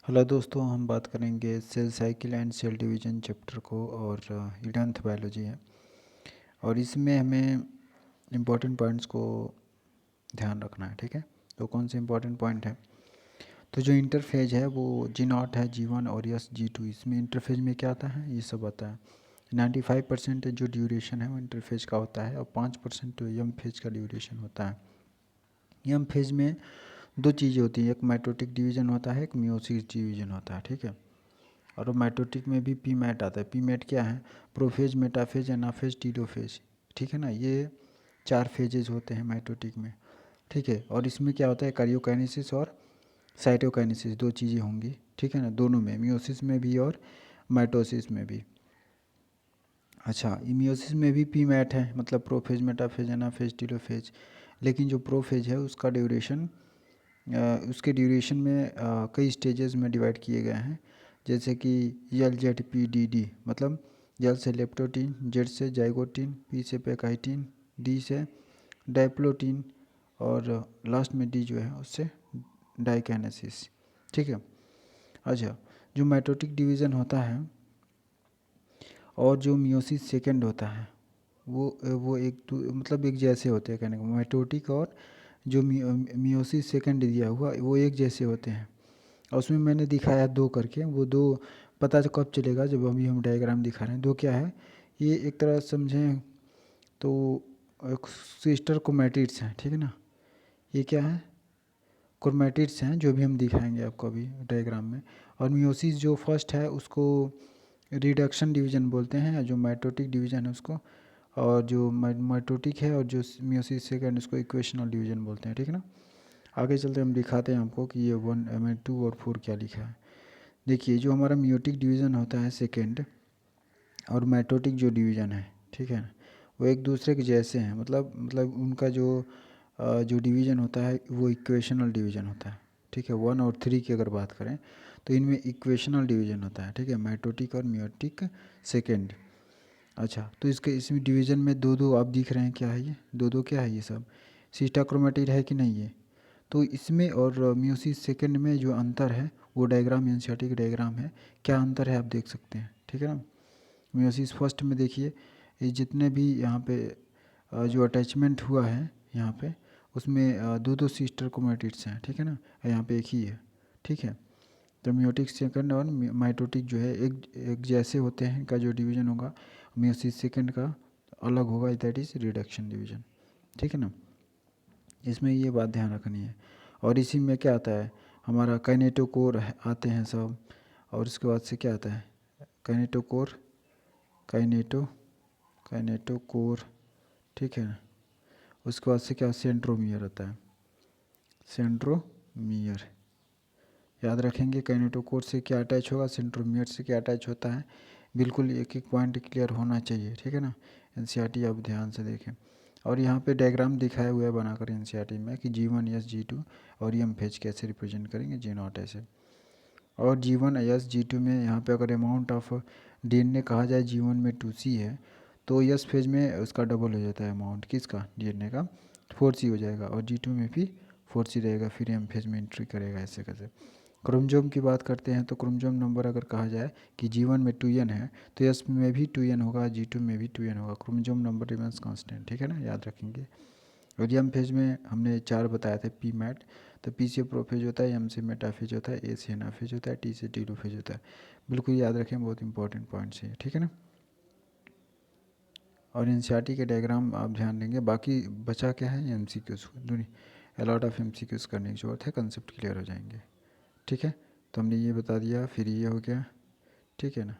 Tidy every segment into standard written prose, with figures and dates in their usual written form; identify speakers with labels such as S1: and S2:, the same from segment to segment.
S1: Hello दोस्तों, हम बात करेंगे cell cycle and cell division chapter को और 11th बायोलॉजी है। और इसमें हमें इम्पोर्टेंट पॉइंट्स को ध्यान रखना है। ठीक है, तो कौन से इम्पोर्टेंट पॉइंट है? तो जो इंटरफेज है वो G0 है, G1 और यस G2। इसमें इंटरफेज में क्या आता है, ये सब आता है। 95% जो ड्यूरेशन है वो इंटरफेज का होता है और 5% यम फेज का ड्यूरेशन होता है। यम फेज में दो चीज़ें होती हैं, एक माइटोटिक डिवीजन होता है, एक मियोसिस डिवीजन होता है। ठीक है, और माइटोटिक में भी पी मैट आता है। पी मैट क्या है? Prophase, metaphase, anaphase, telophase. ठीक है ना, ये 4 फेजेज होते हैं माइटोटिक में। ठीक है, और इसमें क्या होता है, कार्योकाइनेसिस और साइटोकाइनेसिस दो चीज़ें होंगी। ठीक है ना, दोनों में, मियोसिस में भी और माइटोसिस में भी। अच्छा, मियोसिस में भी पी मैट है, मतलब प्रोफेज, मेटाफेज, एनाफेज, टीलोफेज। लेकिन जो प्रोफेज है उसका ड्यूरेशन, उसके ड्यूरेशन में कई स्टेजेस में डिवाइड किए गए हैं। जैसे कि LZPDD, मतलब L से लेप्टोटीन, Z से जाइगोटीन, P से पैकाइटीन, D से डाइप्लोटीन और लास्ट में D जो है उससे डाइकाइनेसिस। ठीक है। अच्छा, जो माइटोटिक डिवीज़न होता है और जो मियोसिस सेकेंड होता है वो मतलब एक जैसे होते हैं, कहने का माइटोटिक और जो मियोसिस सेकेंड दिया हुआ वो एक जैसे होते हैं। और उसमें मैंने दिखाया दो करके, वो दो पता तो कब चलेगा जब अभी हम डायग्राम दिखा रहे हैं। दो क्या है, ये एक तरह समझें तो एक सिस्टर क्रोमैटिड्स हैं। ठीक है ना, ये क्या है, क्रोमैटिड्स हैं, जो भी हम दिखाएंगे आपको अभी डायग्राम में। और मियोसिस जो फर्स्ट है उसको रिडक्शन डिवीजन बोलते हैं, जो माइटोटिक डिवीजन है उसको, और जो माइटोटिक है और जो मियोसिस सेकेंड उसको इक्वेशनल डिवीजन बोलते हैं। ठीक है ना, आगे चलते हम दिखाते हैं आपको कि ये 1 2 और 4 क्या लिखा है। देखिए, जो हमारा मियोटिक डिवीज़न होता है सेकेंड और माइटोटिक जो डिवीज़न है, ठीक है, वो एक दूसरे के जैसे हैं। मतलब उनका जो डिवीज़न होता है वो इक्वेशनल डिवीज़न होता है। ठीक है, 1 और 3 की अगर बात करें तो इनमें इक्वेशनल डिवीज़न होता है। ठीक है, माइटोटिक और मियोटिक सेकेंड। अच्छा, तो इसमें डिवीज़न में दो दो आप दिख रहे हैं, क्या है ये दो दो, क्या है ये सब, सिस्टा क्रोमैटिड है कि नहीं ये? तो इसमें और मियोसिस सेकेंड में जो अंतर है वो डायग्राम, एनसीईआरटी डायग्राम है, क्या अंतर है आप देख सकते हैं। ठीक है ना, मियोसिस फर्स्ट में देखिए, ये जितने भी यहाँ पे जो अटैचमेंट हुआ है यहाँ पे, उसमें दो दो सिस्टर क्रोमैटिड्स हैं। ठीक है ना, यहाँ पे एक ही है। ठीक है, तो मियोटिक सेकंड और माइटोटिक जो है एक एक जैसे होते हैं, इनका जो डिवीज़न होगा मियोसिस सेकंड का अलग होगा, दैट इज़ रिडक्शन डिवीज़न। ठीक है ना, इसमें ये बात ध्यान रखनी है। और इसी में क्या आता है, हमारा काइनेटोकोर आते हैं सब। और उसके बाद से क्या आता है, काइनेटोकोर, काइनेटो काइनेटोकोर। ठीक है, उसके बाद से क्या, सेंट्रोमियर आता है, सेंट्रोमियर। याद रखेंगे, काइनेटोकोर से क्या अटैच होगा, सेंट्रोमियर से क्या अटैच होता है, बिल्कुल एक एक पॉइंट क्लियर होना चाहिए। ठीक है ना, एनसीईआरटी आप ध्यान से देखें। और यहाँ पे डायग्राम दिखाया हुआ है बनाकर एनसीईआरटी में कि G1 यस G2 और यम फेज कैसे रिप्रेजेंट करेंगे, G0 ऐसे। और G1 यस G2 में यहाँ पे अगर अमाउंट ऑफ डीएनए कहा जाए, G1 में 2C है तो यस फेज में उसका डबल हो जाता है अमाउंट, किसका, डीएनए का, 4C हो जाएगा। और G2 में भी 4C रहेगा, फिर एम फेज में एंट्री करेगा, ऐसे कैसे। क्रोमोसोम की बात करते हैं तो क्रोमोसोम नंबर अगर कहा जाए कि G1 में 2n है तो यस में भी 2n होगा, G2 में भी 2n होगा। Chromosome number remains constant. ठीक है ना, याद रखेंगे। और यम फेज में हमने 4 बताए थे, पी मैट, तो पी से प्रोफेज होता है, एम से मेटाफेज होता है, ए से एनाफेज होता है, टी से टीलोफेज होता है। बिल्कुल याद रखें, बहुत इंपॉर्टेंट पॉइंट्स है। ठीक है ना, और एनसीईआरटी के डायग्राम आप ध्यान देंगे। बाकी बचा क्या है, एमसीक्यूज, अलॉट ऑफ एमसीक्यूज करने की जरूरत है, कंसेप्ट क्लियर हो जाएंगे। ठीक है, तो हमने ये बता दिया, फिर ये हो गया। ठीक है ना,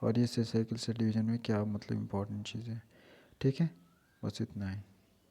S1: और ये से साइकिल से डिवीज़न में क्या मतलब इम्पोर्टेंट चीज़ है। ठीक है, बस इतना ही।